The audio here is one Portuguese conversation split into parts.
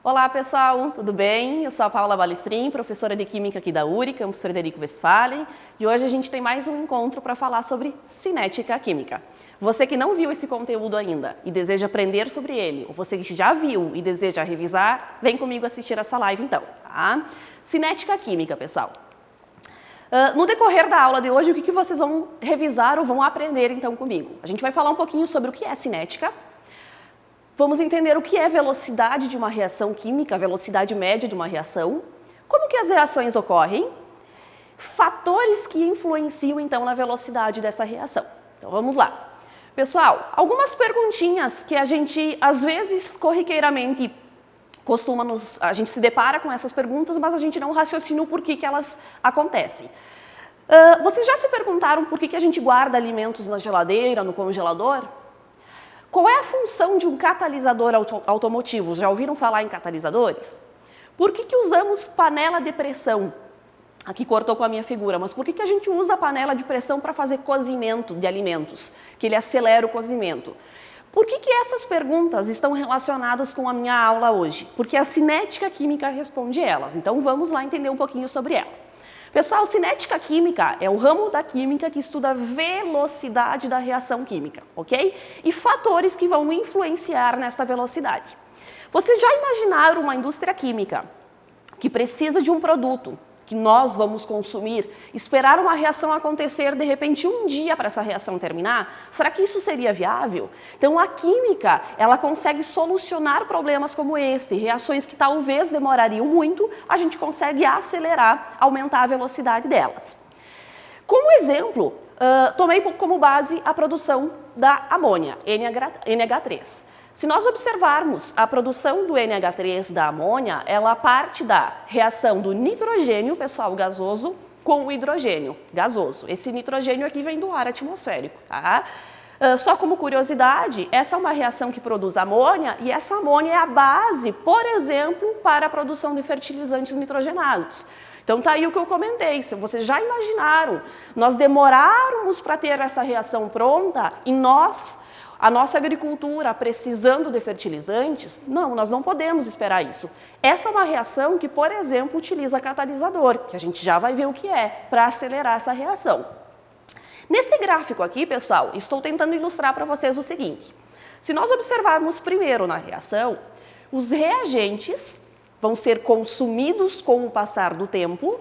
Olá pessoal, tudo bem? Eu sou a Paula Balestrin, professora de Química aqui da URI, Campus Frederico Westphalen, e hoje a gente tem mais um encontro para falar sobre cinética química. Você que não viu esse conteúdo ainda e deseja aprender sobre ele, ou você que já viu e deseja revisar, vem comigo assistir essa live então, tá? Cinética química, pessoal. No decorrer da aula de hoje, o que vocês vão revisar ou vão aprender então comigo? A gente vai falar um pouquinho sobre o que é cinética. Vamos entender o que é velocidade de uma reação química, a velocidade média de uma reação, como que as reações ocorrem, fatores que influenciam então na velocidade dessa reação. Então vamos lá. Pessoal, algumas perguntinhas que a gente às vezes corriqueiramente a gente se depara com essas perguntas, mas a gente não raciocina o porquê que elas acontecem. Vocês já se perguntaram por que a gente guarda alimentos na geladeira, no congelador? Qual é a função de um catalisador automotivo? Já ouviram falar em catalisadores? Por que usamos panela de pressão? Aqui cortou com a minha figura, mas por que a gente usa a panela de pressão para fazer cozimento de alimentos? Que ele acelera o cozimento. Por que essas perguntas estão relacionadas com a minha aula hoje? Porque a cinética química responde elas. Então vamos lá entender um pouquinho sobre ela. Pessoal, cinética química é o ramo da química que estuda a velocidade da reação química, ok? E fatores que vão influenciar nessa velocidade. Vocês já imaginaram uma indústria química que precisa de um produto que nós vamos consumir, esperar uma reação acontecer de repente um dia para essa reação terminar? Será que isso seria viável? Então a química, ela consegue solucionar problemas como esse, reações que talvez demorariam muito, a gente consegue acelerar, aumentar a velocidade delas. Como exemplo, tomei como base a produção da amônia, NH3. Se nós observarmos a produção do NH3 da amônia, ela parte da reação do nitrogênio, pessoal, gasoso, com o hidrogênio gasoso. Esse nitrogênio aqui vem do ar atmosférico, tá? Só como curiosidade, essa é uma reação que produz amônia e essa amônia é a base, por exemplo, para a produção de fertilizantes nitrogenados. Então tá aí o que eu comentei, se vocês já imaginaram, nós demorarmos para ter essa reação pronta e a nossa agricultura precisando de fertilizantes, não, nós não podemos esperar isso. Essa é uma reação que, por exemplo, utiliza catalisador, que a gente já vai ver o que é, para acelerar essa reação. Nesse gráfico aqui, pessoal, estou tentando ilustrar para vocês o seguinte. Se nós observarmos primeiro na reação, os reagentes vão ser consumidos com o passar do tempo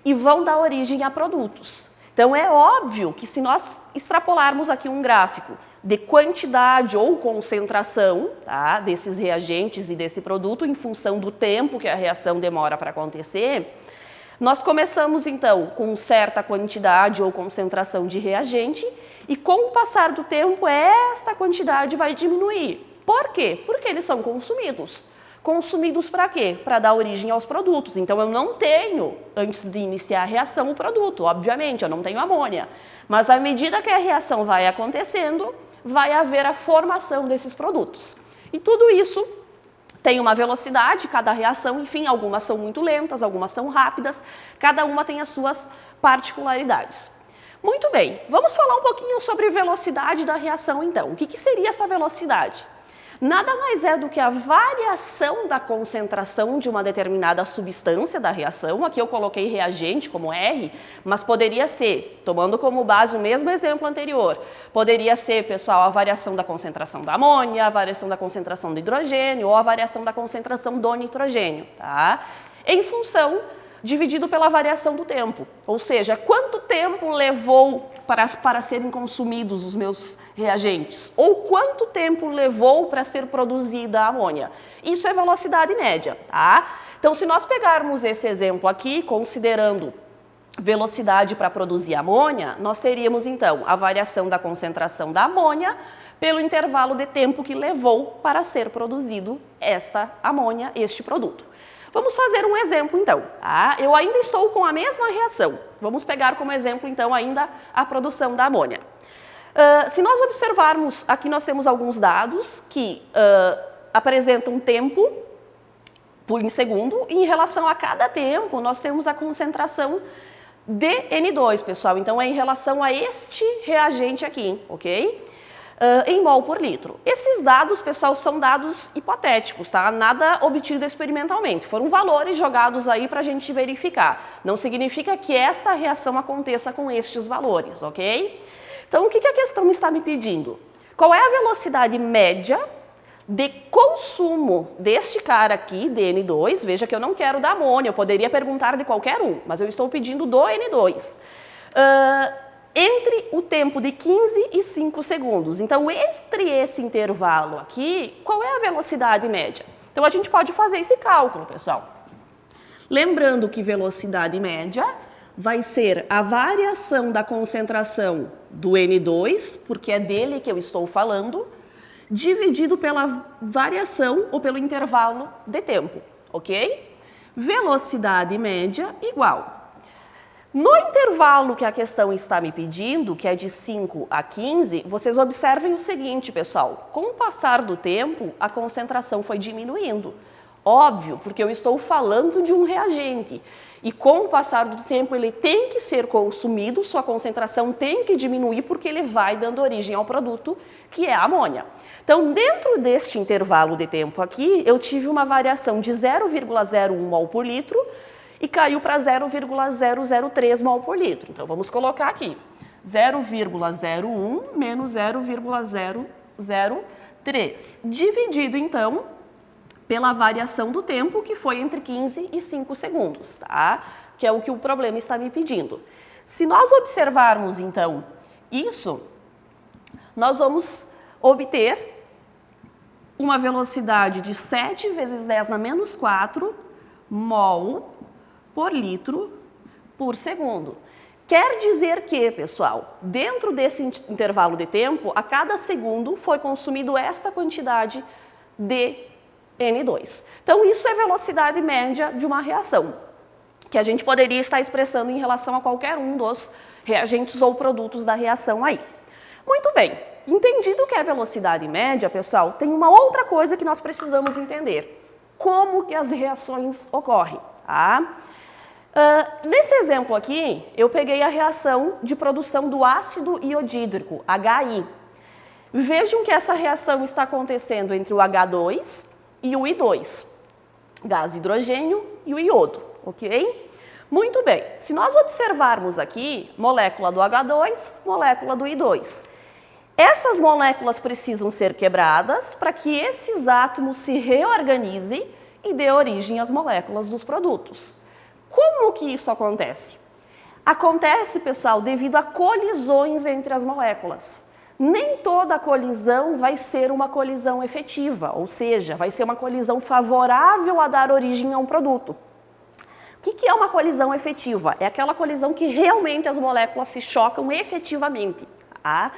e vão dar origem a produtos. Então é óbvio que se nós extrapolarmos aqui um gráfico de quantidade ou concentração, tá, desses reagentes e desse produto em função do tempo que a reação demora para acontecer, nós começamos então com certa quantidade ou concentração de reagente e com o passar do tempo esta quantidade vai diminuir. Por quê? Porque eles são consumidos. Consumidos para quê? Para dar origem aos produtos. Então eu não tenho, antes de iniciar a reação, o produto, obviamente, eu não tenho amônia. Mas à medida que a reação vai acontecendo, vai haver a formação desses produtos. E tudo isso tem uma velocidade, cada reação, enfim, algumas são muito lentas, algumas são rápidas, cada uma tem as suas particularidades. Muito bem, vamos falar um pouquinho sobre velocidade da reação então. O que seria essa velocidade? Nada mais é do que a variação da concentração de uma determinada substância da reação. Aqui eu coloquei reagente como R, mas poderia ser, tomando como base o mesmo exemplo anterior, poderia ser, pessoal, a variação da concentração da amônia, a variação da concentração do hidrogênio ou a variação da concentração do nitrogênio, tá? Em função dividido pela variação do tempo, ou seja, quanto tempo levou para serem consumidos os meus reagentes, ou quanto tempo levou para ser produzida a amônia. Isso é velocidade média, tá? Então, se nós pegarmos esse exemplo aqui, considerando velocidade para produzir amônia, nós teríamos então a variação da concentração da amônia pelo intervalo de tempo que levou para ser produzido esta amônia, este produto. Vamos fazer um exemplo então, tá? Eu ainda estou com a mesma reação. Vamos pegar como exemplo então ainda a produção da amônia. Se nós observarmos, aqui nós temos alguns dados que apresentam tempo em segundo e em relação a cada tempo nós temos a concentração de N2, pessoal. Então é em relação a este reagente aqui, ok? em mol por litro. Esses dados, pessoal, são dados hipotéticos, tá? Nada obtido experimentalmente. Foram valores jogados aí para a gente verificar. Não significa que esta reação aconteça com estes valores, ok? Então, o que a questão está me pedindo? Qual é a velocidade média de consumo deste cara aqui, DN2? Veja que eu não quero da amônia, eu poderia perguntar de qualquer um, mas eu estou pedindo do N2. Entre o tempo de 15 e 5 segundos. Então, entre esse intervalo aqui, qual é a velocidade média? Então, a gente pode fazer esse cálculo, pessoal. Lembrando que velocidade média vai ser a variação da concentração do N2, porque é dele que eu estou falando, dividido pela variação ou pelo intervalo de tempo, ok? Velocidade média igual. No intervalo que a questão está me pedindo, que é de 5 a 15, vocês observem o seguinte, pessoal. Com o passar do tempo, a concentração foi diminuindo. Óbvio, porque eu estou falando de um reagente. E com o passar do tempo, ele tem que ser consumido, sua concentração tem que diminuir, porque ele vai dando origem ao produto, que é a amônia. Então, dentro deste intervalo de tempo aqui, eu tive uma variação de 0,01 mol por litro, e caiu para 0,003 mol por litro. Então, vamos colocar aqui, 0,01 menos 0,003, dividido, então, pela variação do tempo, que foi entre 15 e 5 segundos, tá? Que é o que o problema está me pedindo. Se nós observarmos, então, isso, nós vamos obter uma velocidade de 7 vezes 10 na menos 4 mol por litro por segundo. Quer dizer que, pessoal, dentro desse intervalo de tempo, a cada segundo foi consumido esta quantidade de N2. Então, isso é velocidade média de uma reação, que a gente poderia estar expressando em relação a qualquer um dos reagentes ou produtos da reação aí. Muito bem, entendido que é velocidade média, pessoal, tem uma outra coisa que nós precisamos entender. Como que as reações ocorrem, tá? Nesse exemplo aqui, eu peguei a reação de produção do ácido iodídrico, HI. Vejam que essa reação está acontecendo entre o H2 e o I2, gás hidrogênio e o iodo, ok? Muito bem, se nós observarmos aqui, molécula do H2, molécula do I2. Essas moléculas precisam ser quebradas para que esses átomos se reorganizem e dê origem às moléculas dos produtos. Como que isso acontece? Acontece, pessoal, devido a colisões entre as moléculas. Nem toda colisão vai ser uma colisão efetiva, ou seja, vai ser uma colisão favorável a dar origem a um produto. O que é uma colisão efetiva? É aquela colisão que realmente as moléculas se chocam efetivamente. Tá?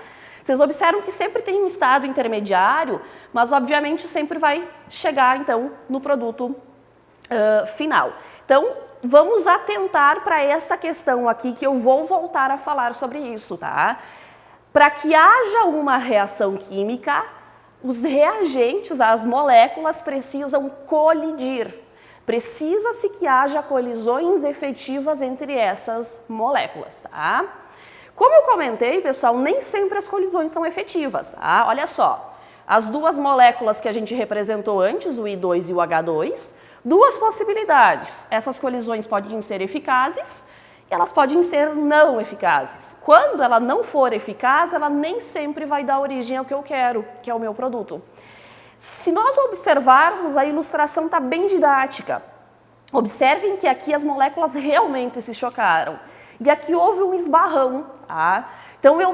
Vocês observam que sempre tem um estado intermediário, mas obviamente sempre vai chegar então no produto final. Então, vamos atentar para essa questão aqui, que eu vou voltar a falar sobre isso, tá? Para que haja uma reação química, os reagentes, as moléculas precisam colidir. Precisa-se que haja colisões efetivas entre essas moléculas, tá? Como eu comentei, pessoal, nem sempre as colisões são efetivas, tá? Olha só, as duas moléculas que a gente representou antes, o I2 e o H2, duas possibilidades. Essas colisões podem ser eficazes e elas podem ser não eficazes. Quando ela não for eficaz, ela nem sempre vai dar origem ao que eu quero, que é o meu produto. Se nós observarmos, a ilustração está bem didática. Observem que aqui as moléculas realmente se chocaram. E aqui houve um esbarrão, tá? Então eu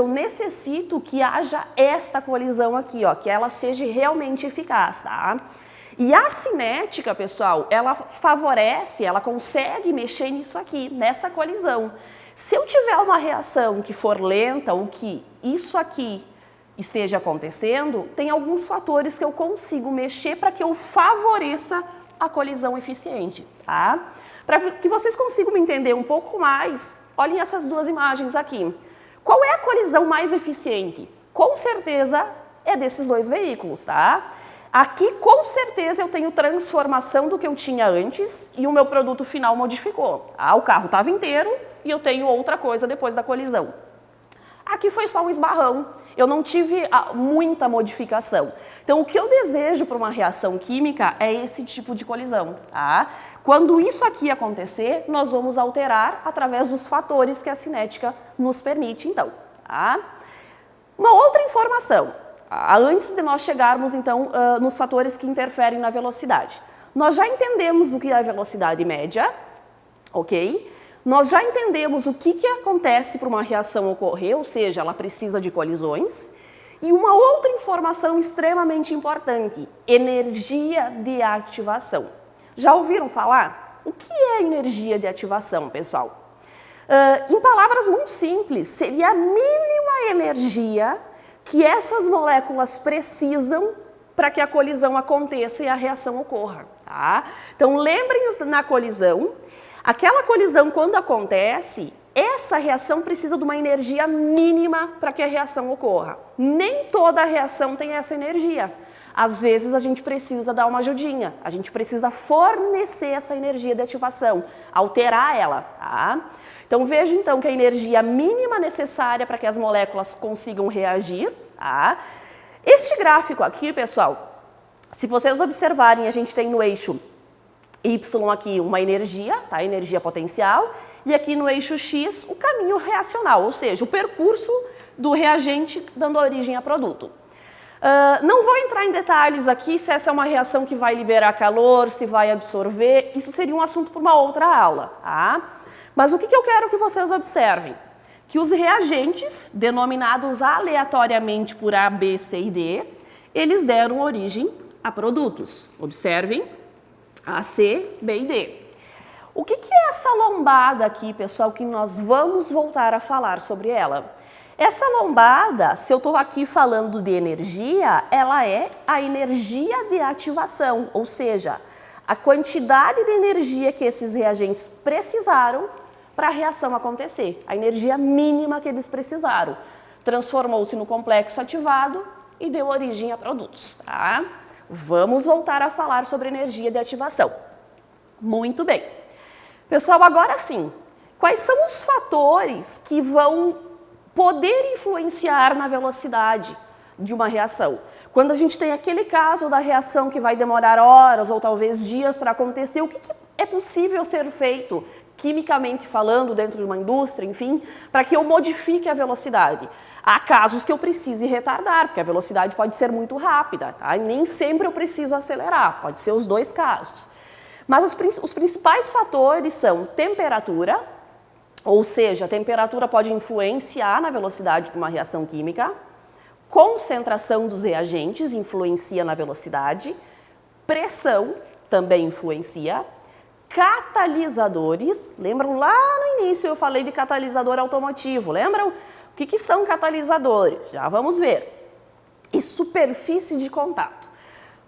necessito que haja esta colisão aqui, ó, que ela seja realmente eficaz, tá? E a cinética, pessoal, ela favorece, ela consegue mexer nisso aqui, nessa colisão. Se eu tiver uma reação que for lenta ou que isso aqui esteja acontecendo, tem alguns fatores que eu consigo mexer para que eu favoreça a colisão eficiente, tá? Para que vocês consigam me entender um pouco mais, olhem essas duas imagens aqui. Qual é a colisão mais eficiente? Com certeza é desses dois veículos, tá? Aqui, com certeza, eu tenho transformação do que eu tinha antes e o meu produto final modificou. Ah, o carro estava inteiro e eu tenho outra coisa depois da colisão. Aqui foi só um esbarrão, eu não tive muita modificação. Então, o que eu desejo para uma reação química é esse tipo de colisão, tá? Quando isso aqui acontecer, nós vamos alterar através dos fatores que a cinética nos permite, então, tá? Uma outra informação, antes de nós chegarmos, então, nos fatores que interferem na velocidade. Nós já entendemos o que é a velocidade média, ok? Nós já entendemos o que acontece para uma reação ocorrer, ou seja, ela precisa de colisões. E uma outra informação extremamente importante, energia de ativação. Já ouviram falar? O que é energia de ativação, pessoal? Em palavras muito simples, seria a mínima energia que essas moléculas precisam para que a colisão aconteça e a reação ocorra. Tá? Então, lembrem-se na colisão, aquela colisão quando acontece, essa reação precisa de uma energia mínima para que a reação ocorra. Nem toda reação tem essa energia. Às vezes a gente precisa dar uma ajudinha, a gente precisa fornecer essa energia de ativação, alterar ela. Tá? Então veja então que a energia mínima necessária para que as moléculas consigam reagir. Tá? Este gráfico aqui, pessoal, se vocês observarem, a gente tem no eixo Y aqui uma energia, tá? Energia potencial, e aqui no eixo X o caminho reacional, ou seja, o percurso do reagente dando origem a produto. Não vou entrar em detalhes aqui se essa é uma reação que vai liberar calor, se vai absorver, isso seria um assunto para uma outra aula. Tá? Mas o que eu quero que vocês observem? Que os reagentes, denominados aleatoriamente por A, B, C e D, eles deram origem a produtos. Observem. A, C, B e D. O que é essa lombada aqui, pessoal, que nós vamos voltar a falar sobre ela? Essa lombada, se eu estou aqui falando de energia, ela é a energia de ativação, ou seja, a quantidade de energia que esses reagentes precisaram para a reação acontecer, a energia mínima que eles precisaram. Transformou-se no complexo ativado e deu origem a produtos, tá? Vamos voltar a falar sobre energia de ativação. Muito bem. Pessoal, agora sim, quais são os fatores que vão poder influenciar na velocidade de uma reação? Quando a gente tem aquele caso da reação que vai demorar horas ou talvez dias para acontecer, o que é possível ser feito, quimicamente falando, dentro de uma indústria, enfim, para que eu modifique a velocidade? Há casos que eu precise retardar, porque a velocidade pode ser muito rápida, tá? E nem sempre eu preciso acelerar, pode ser os dois casos. Mas os principais fatores são temperatura, ou seja, a temperatura pode influenciar na velocidade de uma reação química, concentração dos reagentes influencia na velocidade, pressão também influencia, catalisadores, lembram lá no início eu falei de catalisador automotivo, lembram? O que são catalisadores? Já vamos ver. E superfície de contato.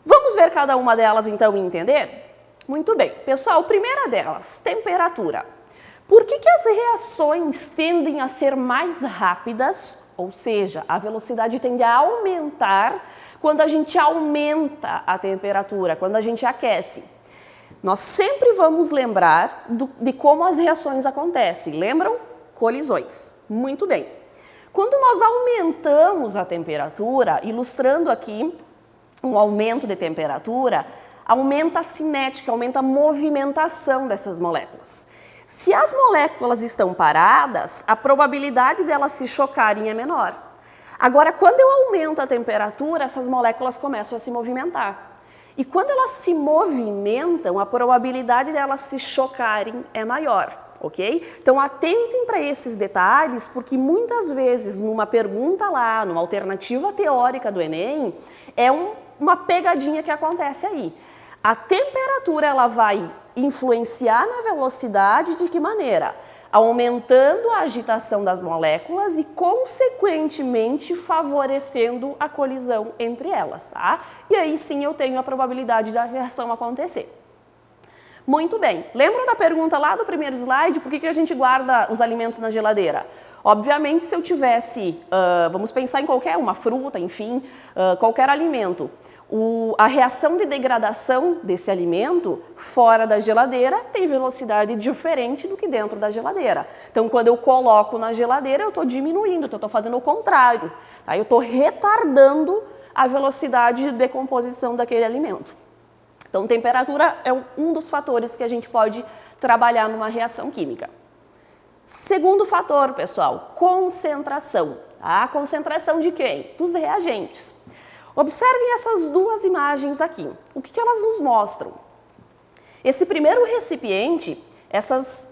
Vamos ver cada uma delas então e entender? Muito bem. Pessoal, primeira delas, temperatura. Por que as reações tendem a ser mais rápidas? Ou seja, a velocidade tende a aumentar quando a gente aumenta a temperatura, quando a gente aquece. Nós sempre vamos lembrar de como as reações acontecem. Lembram? Colisões. Muito bem. Quando nós aumentamos a temperatura, ilustrando aqui um aumento de temperatura, aumenta a cinética, aumenta a movimentação dessas moléculas. Se as moléculas estão paradas, a probabilidade delas se chocarem é menor. Agora, quando eu aumento a temperatura, essas moléculas começam a se movimentar. E quando elas se movimentam, a probabilidade delas se chocarem é maior. Ok? Então, atentem para esses detalhes, porque muitas vezes, numa pergunta lá, numa alternativa teórica do Enem, é uma pegadinha que acontece aí. A temperatura, ela vai influenciar na velocidade de que maneira? Aumentando a agitação das moléculas e, consequentemente, favorecendo a colisão entre elas, tá? E aí sim eu tenho a probabilidade da reação acontecer. Muito bem. Lembram da pergunta lá do primeiro slide? Por que a gente guarda os alimentos na geladeira? Obviamente, se eu tivesse, vamos pensar em qualquer uma fruta, enfim, qualquer alimento. A reação de degradação desse alimento fora da geladeira tem velocidade diferente do que dentro da geladeira. Então, quando eu coloco na geladeira, eu estou diminuindo, então eu estou fazendo o contrário. Tá? Eu estou retardando a velocidade de decomposição daquele alimento. Então, temperatura é um dos fatores que a gente pode trabalhar numa reação química. Segundo fator, pessoal, concentração. A concentração de quem? Dos reagentes. Observem essas duas imagens aqui. O que elas nos mostram? Esse primeiro recipiente, essas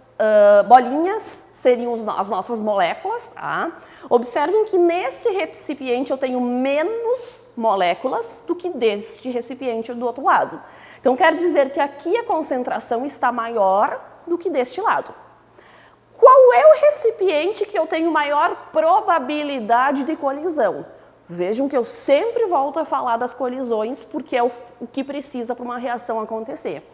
bolinhas seriam as nossas moléculas. Tá? Observem que nesse recipiente eu tenho menos moléculas do que deste recipiente do outro lado. Então, quer dizer que aqui a concentração está maior do que deste lado. Qual é o recipiente que eu tenho maior probabilidade de colisão? Vejam que eu sempre volto a falar das colisões, porque é o que precisa para uma reação acontecer.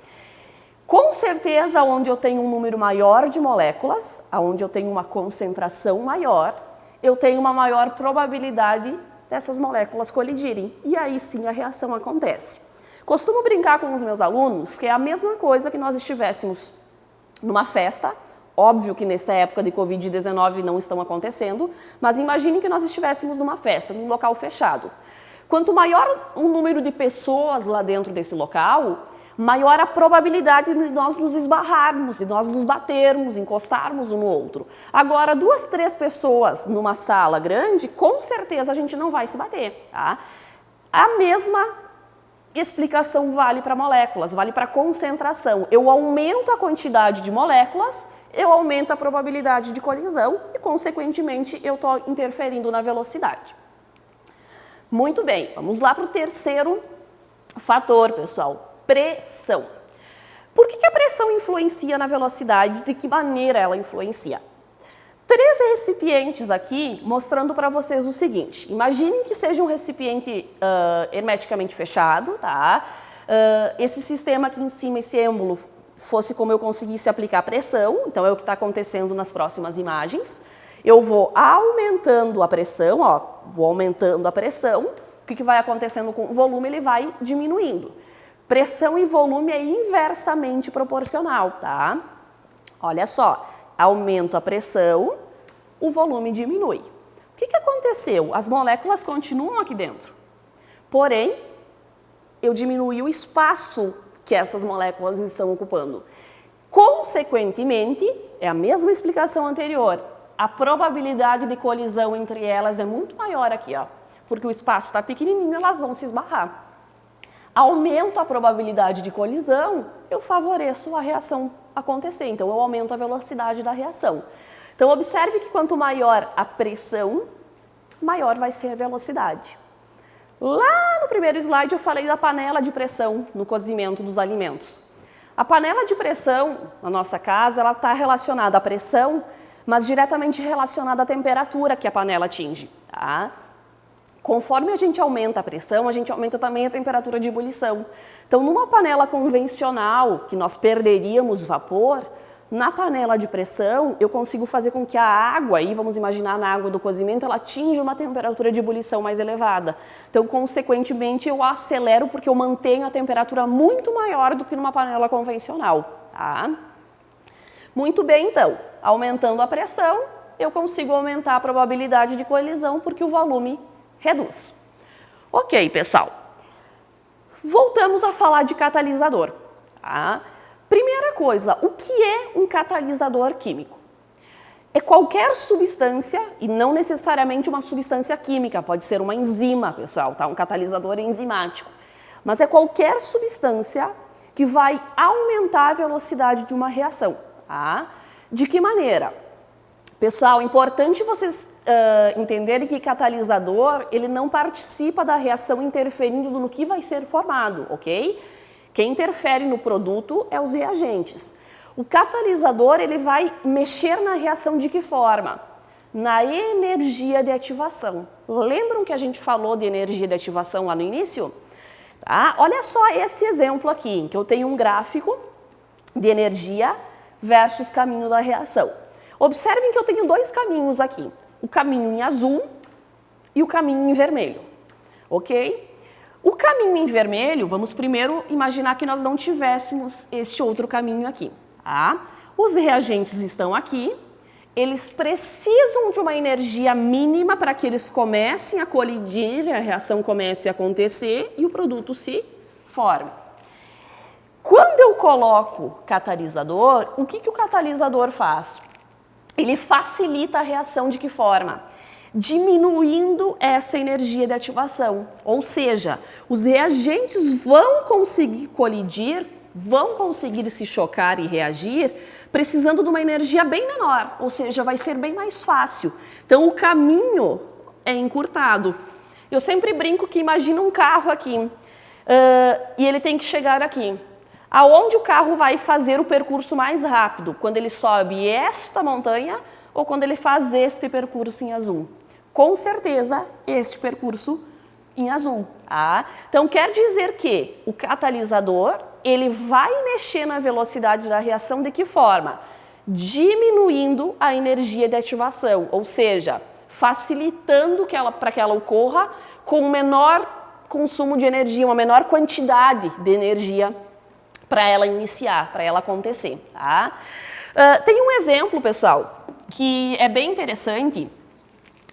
Com certeza, onde eu tenho um número maior de moléculas, onde eu tenho uma concentração maior, eu tenho uma maior probabilidade dessas moléculas colidirem. E aí sim a reação acontece. Costumo brincar com os meus alunos que é a mesma coisa que nós estivéssemos numa festa. Óbvio que nessa época de Covid-19 não estão acontecendo, mas imagine que nós estivéssemos numa festa, num local fechado. Quanto maior o número de pessoas lá dentro desse local, maior a probabilidade de nós nos esbarrarmos, de nós nos batermos, encostarmos um no outro. Agora, 2, 3 pessoas numa sala grande, com certeza a gente não vai se bater. Tá? A mesma explicação vale para moléculas, vale para concentração. Eu aumento a quantidade de moléculas, eu aumento a probabilidade de colisão e, consequentemente, eu estou interferindo na velocidade. Muito bem, vamos lá para o terceiro fator, pessoal, pressão. Por que a pressão influencia na velocidade? De que maneira ela influencia? 3 recipientes aqui mostrando para vocês o seguinte. Imaginem que seja um recipiente hermeticamente fechado, tá? Esse sistema aqui em cima, esse êmbolo, fosse como eu conseguisse aplicar pressão, então é o que está acontecendo nas próximas imagens. Eu vou aumentando a pressão, ó, vou aumentando a pressão. O que vai acontecendo com o volume? Ele vai diminuindo. Pressão e volume é inversamente proporcional, tá? Olha só. Aumento a pressão, o volume diminui. O que aconteceu? As moléculas continuam aqui dentro. Porém, eu diminui o espaço que essas moléculas estão ocupando. Consequentemente, é a mesma explicação anterior. A probabilidade de colisão entre elas é muito maior aqui, ó, porque o espaço está pequenininho, elas vão se esbarrar. Aumento a probabilidade de colisão, eu favoreço a reação acontecer, então eu aumento a velocidade da reação. Então observe que quanto maior a pressão, maior vai ser a velocidade. Lá no primeiro slide eu falei da panela de pressão no cozimento dos alimentos. A panela de pressão na nossa casa, ela está relacionada à pressão, mas diretamente relacionada à temperatura que a panela atinge, tá? Conforme a gente aumenta a pressão, a gente aumenta também a temperatura de ebulição. Então, numa panela convencional, que nós perderíamos vapor, na panela de pressão, eu consigo fazer com que a água, aí vamos imaginar na água do cozimento, ela atinja uma temperatura de ebulição mais elevada. Então, consequentemente, eu acelero porque eu mantenho a temperatura muito maior do que numa panela convencional. Tá? Muito bem, então, aumentando a pressão, eu consigo aumentar a probabilidade de colisão porque o volume reduz. Ok, pessoal. Voltamos a falar de catalisador. Tá? Primeira coisa, o que é um catalisador químico? É qualquer substância, e não necessariamente uma substância química, pode ser uma enzima, pessoal, tá? Um catalisador enzimático. Mas é qualquer substância que vai aumentar a velocidade de uma reação. Tá? De que maneira? Pessoal, é importante vocês entenderem que catalisador, ele não participa da reação interferindo no que vai ser formado, ok? Quem interfere no produto é os reagentes. O catalisador, ele vai mexer na reação de que forma? Na energia de ativação. Lembram que a gente falou de energia de ativação lá no início? Tá? Olha só esse exemplo aqui, em que eu tenho um gráfico de energia versus caminho da reação. Observem que eu tenho 2 caminhos aqui. O caminho em azul e o caminho em vermelho. Ok? O caminho em vermelho, vamos primeiro imaginar que nós não tivéssemos este outro caminho aqui. Tá? Os reagentes estão aqui, eles precisam de uma energia mínima para que eles comecem a colidir, a reação comece a acontecer e o produto se forme. Quando eu coloco catalisador, o que o catalisador faz? Ele facilita a reação de que forma? Diminuindo essa energia de ativação. Ou seja, os reagentes vão conseguir colidir, vão conseguir se chocar e reagir, precisando de uma energia bem menor, ou seja, vai ser bem mais fácil. Então, o caminho é encurtado. Eu sempre brinco que imagina um carro aqui, e ele tem que chegar aqui. Aonde o carro vai fazer o percurso mais rápido? Quando ele sobe esta montanha ou quando ele faz este percurso em azul? Com certeza, este percurso em azul. Tá? Então, quer dizer que o catalisador ele vai mexer na velocidade da reação de que forma? Diminuindo a energia de ativação, ou seja, facilitando para que ela ocorra com um menor consumo de energia, uma menor quantidade de energia para ela iniciar, para ela acontecer. Tá? Tem um exemplo, pessoal, que é bem interessante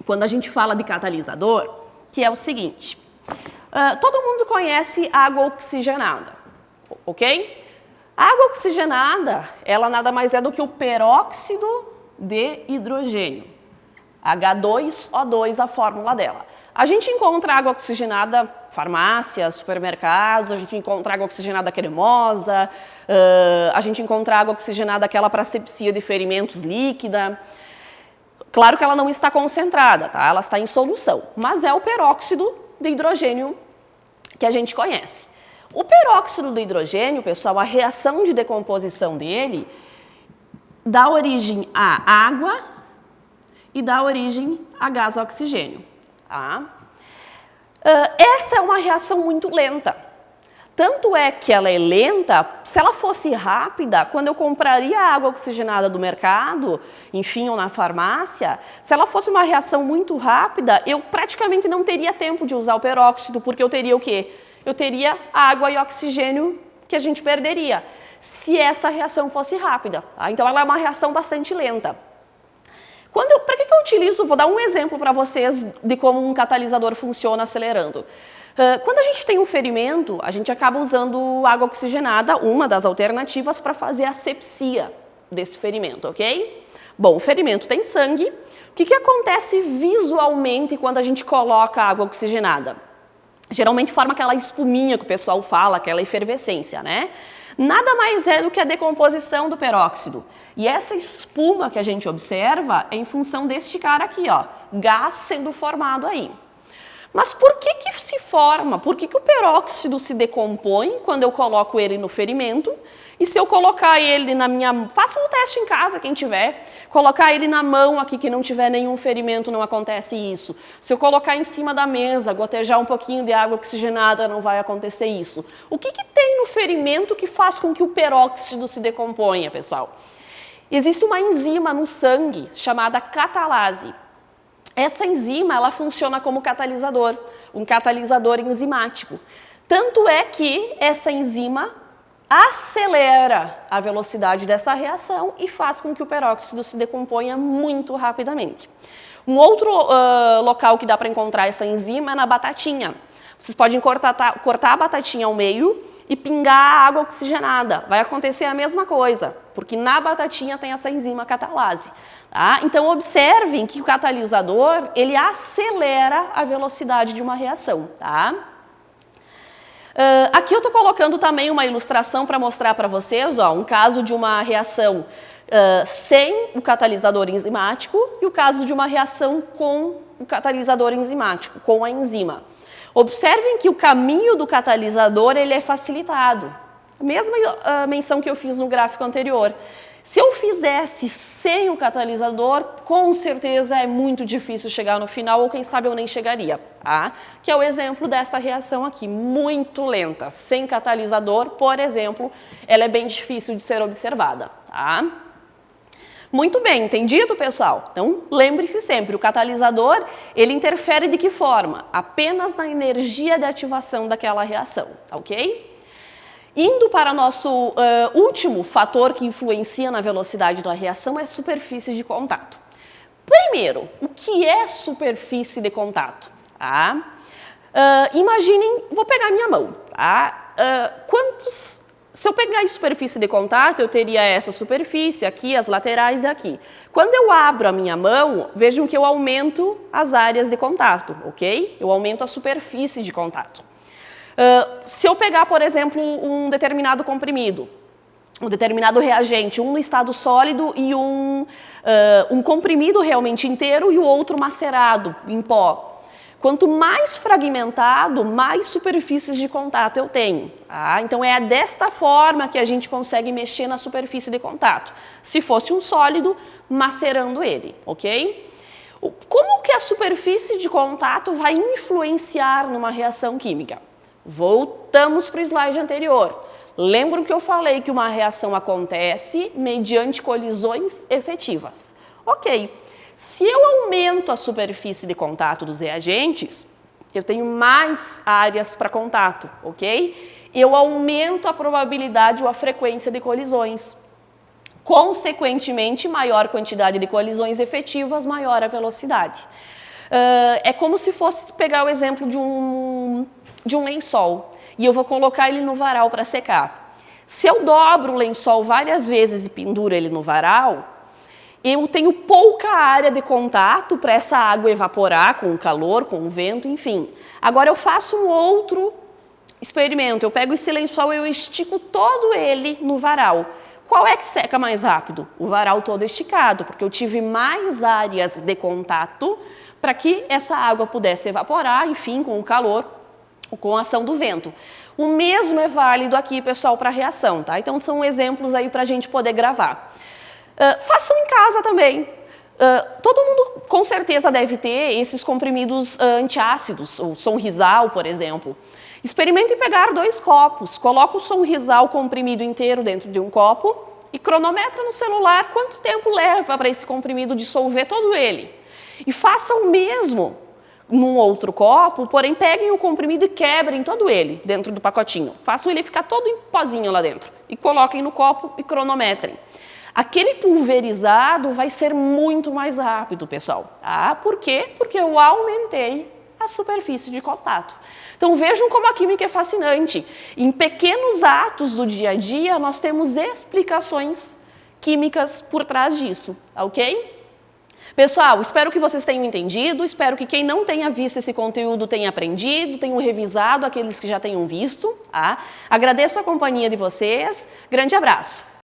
quando a gente fala de catalisador, que é o seguinte. Todo mundo conhece água oxigenada, ok? A água oxigenada, ela nada mais é do que o peróxido de hidrogênio. H2O2, a fórmula dela. A gente encontra água oxigenada em farmácias, supermercados, a gente encontra água oxigenada cremosa, a gente encontra água oxigenada aquela para asepsia de ferimentos líquida. Claro que ela não está concentrada, tá? Ela está em solução, mas é o peróxido de hidrogênio que a gente conhece. O peróxido de hidrogênio, pessoal, a reação de decomposição dele dá origem a água e dá origem a gás oxigênio. Tá? Essa é uma reação muito lenta. Tanto é que ela é lenta, se ela fosse rápida, quando eu compraria a água oxigenada do mercado, enfim, ou na farmácia, se ela fosse uma reação muito rápida, eu praticamente não teria tempo de usar o peróxido, porque eu teria o quê? Eu teria água e oxigênio que a gente perderia, se essa reação fosse rápida. Tá? Então, ela é uma reação bastante lenta. Para que eu utilizo? Vou dar um exemplo para vocês de como um catalisador funciona acelerando. Quando a gente tem um ferimento, a gente acaba usando água oxigenada, uma das alternativas, para fazer a asepsia desse ferimento, ok? Bom, o ferimento tem sangue. O que acontece visualmente quando a gente coloca água oxigenada? Geralmente forma aquela espuminha que o pessoal fala, aquela efervescência, né? Nada mais é do que a decomposição do peróxido. E essa espuma que a gente observa é em função deste cara aqui, ó, gás sendo formado aí. Mas por que se forma? Por que o peróxido se decompõe quando eu coloco ele no ferimento? E se eu colocar ele na minha... Faça um teste em casa, quem tiver. Colocar ele na mão aqui, que não tiver nenhum ferimento, não acontece isso. Se eu colocar em cima da mesa, gotejar um pouquinho de água oxigenada, não vai acontecer isso. O que tem no ferimento que faz com que o peróxido se decomponha, pessoal? Existe uma enzima no sangue chamada catalase. Essa enzima, ela funciona como catalisador, um catalisador enzimático. Tanto é que essa enzima acelera a velocidade dessa reação e faz com que o peróxido se decomponha muito rapidamente. Um outro local que dá para encontrar essa enzima é na batatinha. Vocês podem cortar a batatinha ao meio e pingar a água oxigenada. Vai acontecer a mesma coisa, porque na batatinha tem essa enzima catalase. Tá? Então, observem que o catalisador, ele acelera a velocidade de uma reação. Tá? Aqui eu estou colocando também uma ilustração para mostrar para vocês, ó, um caso de uma reação sem o catalisador enzimático e o caso de uma reação com o catalisador enzimático, com a enzima. Observem que o caminho do catalisador ele é facilitado. A mesma menção que eu fiz no gráfico anterior. Se eu fizesse sem o catalisador, com certeza é muito difícil chegar no final, ou quem sabe eu nem chegaria, tá? Que é o exemplo dessa reação aqui, muito lenta. Sem catalisador, por exemplo, ela é bem difícil de ser observada, tá? Muito bem, entendido, pessoal? Então, lembre-se sempre, o catalisador, ele interfere de que forma? Apenas na energia de ativação daquela reação, tá ok? Indo para nosso último fator que influencia na velocidade da reação é superfície de contato. Primeiro, o que é superfície de contato? Tá? Imaginem, vou pegar minha mão. Tá? Se eu pegar a superfície de contato, eu teria essa superfície aqui, as laterais e aqui. Quando eu abro a minha mão, vejam que eu aumento as áreas de contato, ok? Eu aumento a superfície de contato. Se eu pegar, por exemplo, um determinado comprimido, um determinado reagente, um no estado sólido e um comprimido realmente inteiro e o outro macerado em pó. Quanto mais fragmentado, mais superfícies de contato eu tenho. Tá? Então é desta forma que a gente consegue mexer na superfície de contato. Se fosse um sólido, macerando ele, ok? Como que a superfície de contato vai influenciar numa reação química? Voltamos para o slide anterior. Lembram que eu falei que uma reação acontece mediante colisões efetivas. Ok, se eu aumento a superfície de contato dos reagentes, eu tenho mais áreas para contato, ok? Eu aumento a probabilidade ou a frequência de colisões. Consequentemente, maior quantidade de colisões efetivas, maior a velocidade. É como se fosse pegar o exemplo de um lençol e eu vou colocar ele no varal para secar. Se eu dobro o lençol várias vezes e penduro ele no varal, eu tenho pouca área de contato para essa água evaporar com o calor, com o vento, enfim. Agora eu faço um outro experimento. Eu pego esse lençol e eu estico todo ele no varal. Qual é que seca mais rápido? O varal todo esticado, porque eu tive mais áreas de contato para que essa água pudesse evaporar, enfim, com o calor, com a ação do vento. O mesmo é válido aqui, pessoal, para a reação, tá? Então, são exemplos aí para a gente poder gravar. Façam em casa também. Todo mundo, com certeza, deve ter esses comprimidos antiácidos, o Sonrisal, por exemplo. Experimentem pegar 2 copos, coloca o Sonrisal comprimido inteiro dentro de um copo e cronometra no celular quanto tempo leva para esse comprimido dissolver todo ele. E faça o mesmo num outro copo, porém peguem o comprimido e quebrem todo ele dentro do pacotinho. Façam ele ficar todo em pozinho lá dentro e coloquem no copo e cronometrem. Aquele pulverizado vai ser muito mais rápido, pessoal. Ah, por quê? Porque eu aumentei a superfície de contato. Então vejam como a química é fascinante. Em pequenos atos do dia a dia, nós temos explicações químicas por trás disso, ok? Pessoal, espero que vocês tenham entendido, espero que quem não tenha visto esse conteúdo tenha aprendido, tenham revisado aqueles que já tenham visto. Tá? Agradeço a companhia de vocês, grande abraço!